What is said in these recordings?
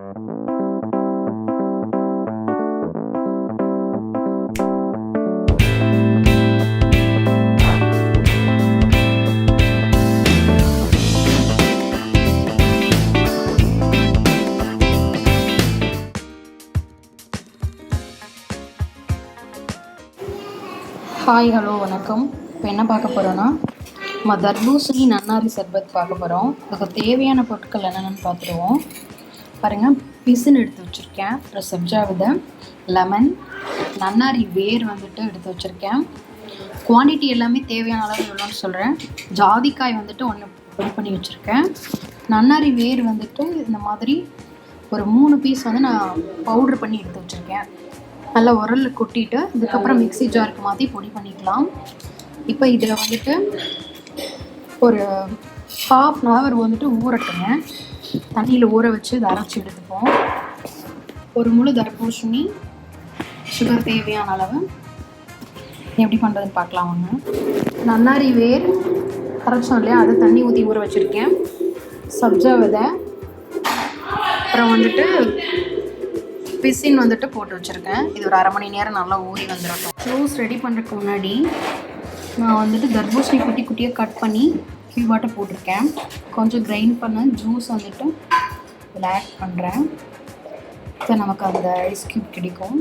Hi hello வணக்கம். இப்போ என்ன பார்க்க போகிறோன்னா நம்ம தர்பூசணி நன்னாரி சர்பத் பார்க்க போகிறோம். அதுக்கு தேவையான பொருட்கள் என்னென்னு பார்த்துருவோம். பாருங்கள், பிசின் எடுத்து வச்சுருக்கேன், அப்புறம் சப்ஜா விதை, லெமன், நன்னாரி வேர் வந்துட்டு எடுத்து வச்சுருக்கேன். குவான்டிட்டி எல்லாமே தேவையான அளவு எவ்வளோன்னு சொல்கிறேன். ஜாதிக்காய் வந்துட்டு ஒன்று பொடி பண்ணி வச்சுருக்கேன். நன்னாரி வேர் வந்துட்டு இந்த மாதிரி ஒரு 3 பீஸ் வந்து நான் பவுட்ரு பண்ணி எடுத்து வச்சுருக்கேன். நல்லா உரலில் கொட்டிட்டு இதுக்கப்புறம் மிக்ஸி ஜாருக்கு மாற்றி பொடி பண்ணிக்கலாம். இப்போ இதில் வந்துட்டு ஒரு 1/2 hour வந்துட்டு ஊறட்டுங்க. தண்ணியில் ஊற வச்சு இதை அரைச்சி எடுத்துப்போம். ஒரு முழு தர்பூசணி, சுகர் தேவையான அளவு. எப்படி பண்ணுறதுன்னு பார்க்கலாம் வாங்க. நன்னாரி வேர் அரைச்சோம் இல்லையா, அது தண்ணி ஊற்றி ஊற வச்சுருக்கேன். சப்ஜா விதை, அப்புறம் வந்துட்டு பிசின் வந்துட்டு போட்டு வச்சுருக்கேன். இது ஒரு 1/2 மணி நேரம் நல்லா ஊறி வந்துடட்டும். ஜூஸ் ரெடி பண்ணுறதுக்கு முன்னாடி நான் வந்துட்டு தர்பூசணி குட்டி குட்டியாக கட் பண்ணி கியூபாட்டை போட்டிருக்கேன். கொஞ்சம் கிரைண்ட் பண்ண ஜூஸ் வந்துட்டு இதில் ஆட் பண்ணுறேன். ஸோ நமக்கு அந்த ஐஸ் க்யூப் கிடைக்கும்.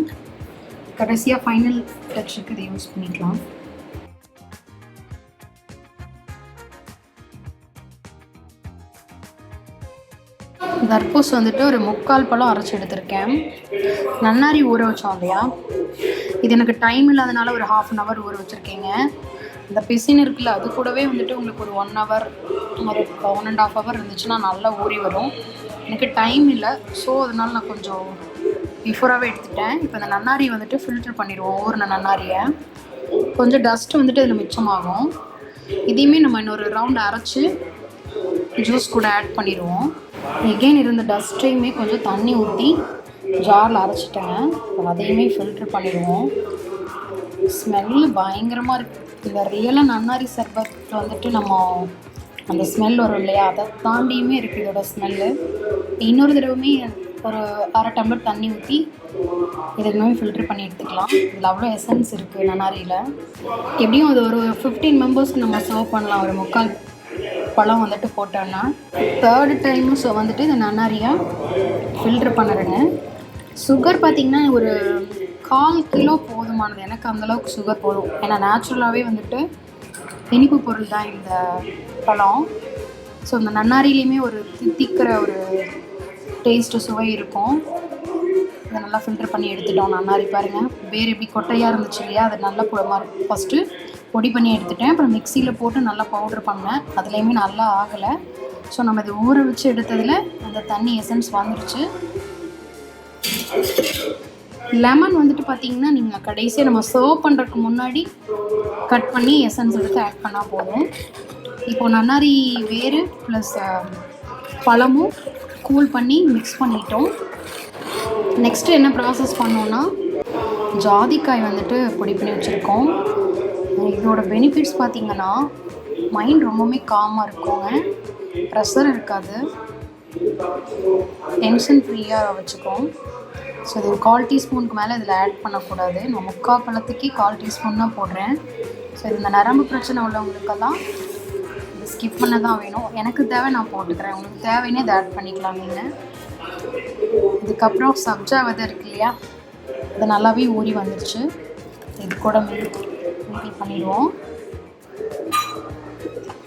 கடைசியாக ஃபைனல் டச்சுக்கு இதை யூஸ் பண்ணிக்கலாம். தர்பூஸ் வந்துட்டு ஒரு 3/4 பழம் அரைச்சி எடுத்திருக்கேன். நன்னாரி ஊற வச்சோம் இல்லையா, இது எனக்கு டைம் இல்லாதனால ஒரு 1/2 hour ஊற வச்சுருக்கேங்க. இந்த பிசின் இருக்குல்ல, அது கூடவே வந்துட்டு உங்களுக்கு ஒரு 1 hour, ஒரு 1.5 hour இருந்துச்சுன்னா நல்லா ஊறி வரும். எனக்கு டைம் இல்லை, ஸோ அதனால நான் கொஞ்சம் பிஃபோராகவே எடுத்துட்டேன். இப்போ இந்த நன்னாரி வந்துட்டு ஃபில்டர் பண்ணிடுவோம். ஊறின நன்னாரியை கொஞ்சம் டஸ்ட்டு வந்துட்டு இதில் மிச்சமாகும். இதையுமே நம்ம இன்னொரு ரவுண்ட் அரைச்சி ஜூஸ் கூட ஆட் பண்ணிடுவோம். எகெயின் இருந்த டஸ்ட்டையுமே கொஞ்சம் தண்ணி ஊற்றி ஜாரில் அரைச்சிட்டேன். அதையுமே ஃபில்ட்ரு பண்ணிடுவோம். ஸ்மெல்லு பயங்கரமாக இருக்குது. இந்த ரியலாக நன்னாரி சர்பத் வந்துட்டு நம்ம அந்த ஸ்மெல் வரும் இல்லையா, அதை தாண்டியுமே இருக்குது இதோட ஸ்மெல்லு. இன்னொரு தடவையுமே ஒரு 1/2 டம்ளர் தண்ணி ஊற்றி இதுக்குமே ஃபில்ட்ரு பண்ணி எடுத்துக்கலாம். இதில் அவ்வளோ எசன்ஸ் இருக்குது நன்னாரியில். எப்படியும் அது ஒரு 15 மெம்பர்ஸ்க்கு நம்ம சர்வ் பண்ணலாம். ஒரு 3/4 பழம் வந்துட்டு போட்டோன்னா 3rd டைமும் ஸோ வந்துட்டு இந்த நன்னாரியாக ஃபில்ட்ரு பண்ணுறேங்க. சுகர் பார்த்திங்கன்னா ஒரு 1/4 கிலோ போதுமானது. எனக்கு அந்தளவுக்கு சுகர் போதும். ஏன்னா நேச்சுரலாகவே வந்துட்டு இனிப்பு பொருள் தான் இந்த பழம். ஸோ இந்த நன்னாரிலையுமே ஒரு தித்திக்கிற ஒரு டேஸ்ட்டு சுவை இருக்கும். இதை நல்லா ஃபில்ட்ரு பண்ணி எடுத்துட்டோம். நன்னாரி பாருங்கள், வேறு எப்படி கொட்டையாக இருந்துச்சு இல்லையா, அது நல்லா ஃபஸ்ட்டு பொடி பண்ணி எடுத்துட்டேன். அப்புறம் மிக்சியில் போட்டு நல்லா பவுட்ரு பண்ணேன். அதுலேயுமே நல்லா ஆகலை. ஸோ நம்ம இதை ஊற வச்சு எடுத்ததில் அந்த தண்ணி எசன்ஸ் வந்துருச்சு. லெமன் வந்துட்டு பார்த்திங்கன்னா நீங்கள் கடைசியாக நம்ம சர்வ் பண்ணுறதுக்கு முன்னாடி கட் பண்ணி எசன்ஸ் எடுத்து ஆட் பண்ணால் போதும். இப்போது நன்னாரி வேறு ப்ளஸ் பழமும் கூல் பண்ணி மிக்ஸ் பண்ணிட்டோம். நெக்ஸ்ட்டு என்ன ப்ராசஸ் பண்ணோன்னா, ஜாதிக்காய் வந்துட்டு பொடி பண்ணி வச்சுருக்கோம். இதோட பெனிஃபிட்ஸ் பார்த்திங்கன்னா மைண்ட் ரொம்பவுமே காமாக இருக்குங்க. ப்ரெஷர் இருக்காது, டென்ஷன் ஃப்ரீயாக வச்சுக்கும். ஸோ இது ஒரு 1/4 டீஸ்பூனுக்கு மேலே இதில் ஆட் பண்ணக்கூடாது. நான் 3/4 பழத்துக்கே 1/4 டீஸ்பூன் தான் போடுறேன். ஸோ இது இந்த நரம்பு பிரச்சனை உள்ளவங்களுக்கெல்லாம் இது ஸ்கிப் பண்ண தான் வேணும். எனக்கு தேவை நான் போட்டுக்கிறேன், உங்களுக்கு தேவைன்னே இதை ஆட் பண்ணிக்கலாம் நீங்கள். இதுக்கப்புறம் சப்ஜா விதை இருக்கு இல்லையா, அது நல்லாவே ஊறி வந்துடுச்சு. இது கூட மிக்ஸ் பண்ணிடுவோம்.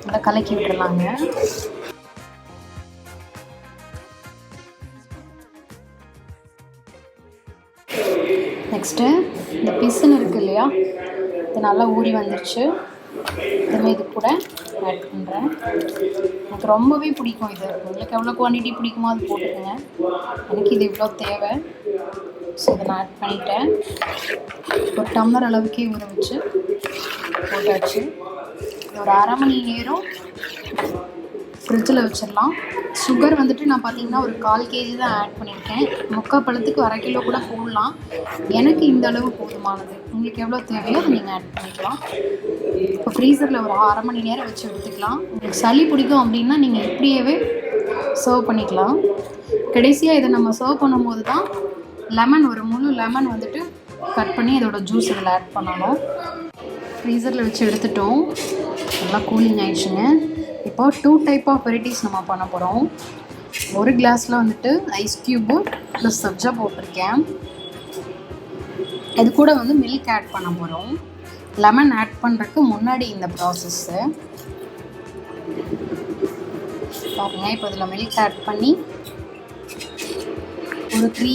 நல்லா கலக்கி விட்டுறலாங்க. நெக்ஸ்ட்டு இந்த பிசின் இருக்குது இல்லையா, இது நல்லா ஊறி வந்துருச்சு. இதுமாதிரி இது கூட ஆட் பண்ணுறேன். எனக்கு ரொம்பவே பிடிக்கும் இது. உங்களுக்கு எவ்வளோ குவான்டிட்டி பிடிக்குமோ அது போட்டுக்கோங்க. எனக்கு இது இவ்வளோ தேவை. ஸோ இதை நான் ஆட் பண்ணிட்டேன். ஒரு டம்ளர் அளவுக்கே ஊற வச்சு போட்டாச்சு. ஒரு 1/2 மணி நேரம் ஃப்ரிட்ஜில் வச்சிடலாம். சுகர் வந்துட்டு நான் பார்த்திங்கன்னா ஒரு 1/4 kg தான் ஆட் பண்ணியிருக்கேன். 3/4 பழத்துக்கு 1/2 கிலோ கூட போடலாம். எனக்கு இந்த அளவு போதுமானது. உங்களுக்கு எவ்வளோ தேவையோ அதை நீங்கள் ஆட் பண்ணிக்கலாம். இப்போ ஃப்ரீசரில் ஒரு 1/2 மணி நேரம் வச்சு எடுத்துக்கலாம். உங்களுக்கு சளி பிடிக்கும் அப்படின்னா நீங்கள் இப்படியே சர்வ் பண்ணிக்கலாம். கடைசியாக இதை நம்ம சர்வ் பண்ணும்போது தான் லெமன், ஒரு முழு லெமன் வந்துட்டு கட் பண்ணி இதோட ஜூஸ் இதில் ஆட் பண்ணணும். ஃப்ரீசரில் வச்சு எடுத்துட்டோம், நல்லா கூலிங் ஆயிடுச்சுங்க. இப்போ 2 டைப் ஆஃப் வெரைட்டிஸ் நம்ம பண்ண போகிறோம். ஒரு கிளாஸில் வந்துட்டு ஐஸ் க்யூபு ப்ளஸ் சப்ஜா போட்டிருக்கேன். இது கூட வந்து மில்க் ஆட் பண்ண போகிறோம். லெமன் ஆட் பண்ணுறதுக்கு முன்னாடி இந்த ப்ராசஸ்ஸு பாருங்கள். இப்போ இதில் மில்க் ஆட் பண்ணி ஒரு 3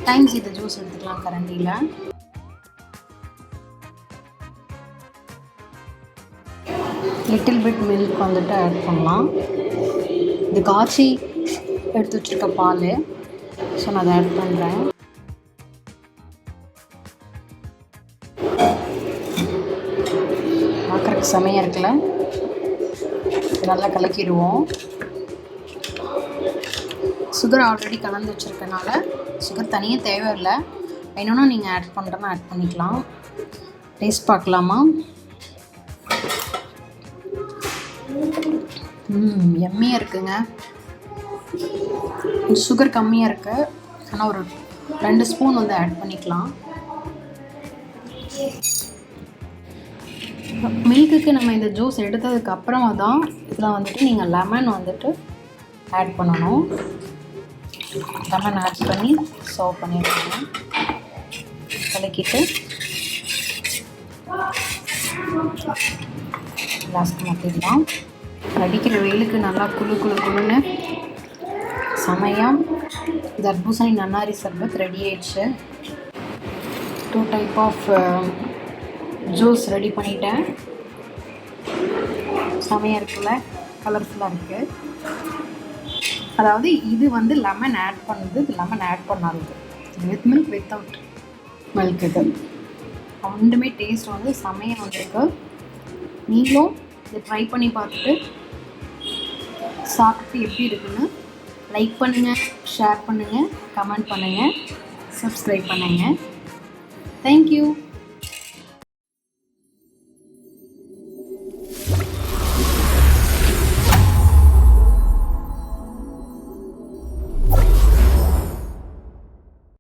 டைம்ஸ் இது ஜூஸ் எடுத்துக்கலாம் கரண்டியில். லிட்டில் பிட் மில்க் வந்துட்டு ஆட் பண்ணலாம். இது காய்ச்சி எடுத்து வச்சுருக்க பால், ஸோ நான் அதை ஆட் பண்ணுறேன். பார்க்குறதுக்கு செமையாக இருக்குல்ல, நல்லா கலக்கிடுவோம். சுகர் ஆல்ரெடி கலந்து வச்சுருக்கனால சுகர் தனியாக தேவையில்லை, வேணும்னா நீங்கள் ஆட் பண்ணுறேன்னா ஆட் பண்ணிக்கலாம். டேஸ்ட் பார்க்கலாமா? எம்மியாக இருக்குங்க. சுகர் கம்மியாக இருக்குது, ஆனால் ஒரு 2 ஸ்பூன் வந்து ஆட் பண்ணிக்கலாம். மில்க்குக்கு நம்ம இந்த ஜூஸ் எடுத்ததுக்கு அப்புறமா தான் இதில் வந்துட்டு நீங்கள் லெமன் வந்துட்டு ஆட் பண்ணணும். லெமன் ஆட் பண்ணி சர்வ் பண்ணிடுவாங்க. கலக்கிட்டு லாஸ்ட் மாற்றிடலாம். அடிக்கிற வெயிலுக்கு நல்லா குளுன்னு செமையாக தர்பூசணி நன்னாரி சர்பத் ரெடி ஆயிடுச்சு. 2 டைப் ஆஃப் ஜூஸ் ரெடி பண்ணிட்டேன். செமையாக இருக்குல்ல, கலர்ஃபுல்லாக இருக்குது. அதாவது இது வந்து லெமன் ஆட் பண்ணுறது, இது லெமன் ஆட் பண்ணாதது. With milk, without milk. இது ரெண்டுமே டேஸ்ட் வந்து செமையாக வந்துருக்கு. நீங்களும் இதை ட்ரை பண்ணி பார்த்துட்டு சாப்பிட்டு எப்படி இருக்குன்னு லைக் பண்ணுங்கள், ஷேர் பண்ணுங்கள், கமெண்ட் பண்ணுங்கள், சப்ஸ்கிரைப் பண்ணுங்கள். தேங்க்யூ.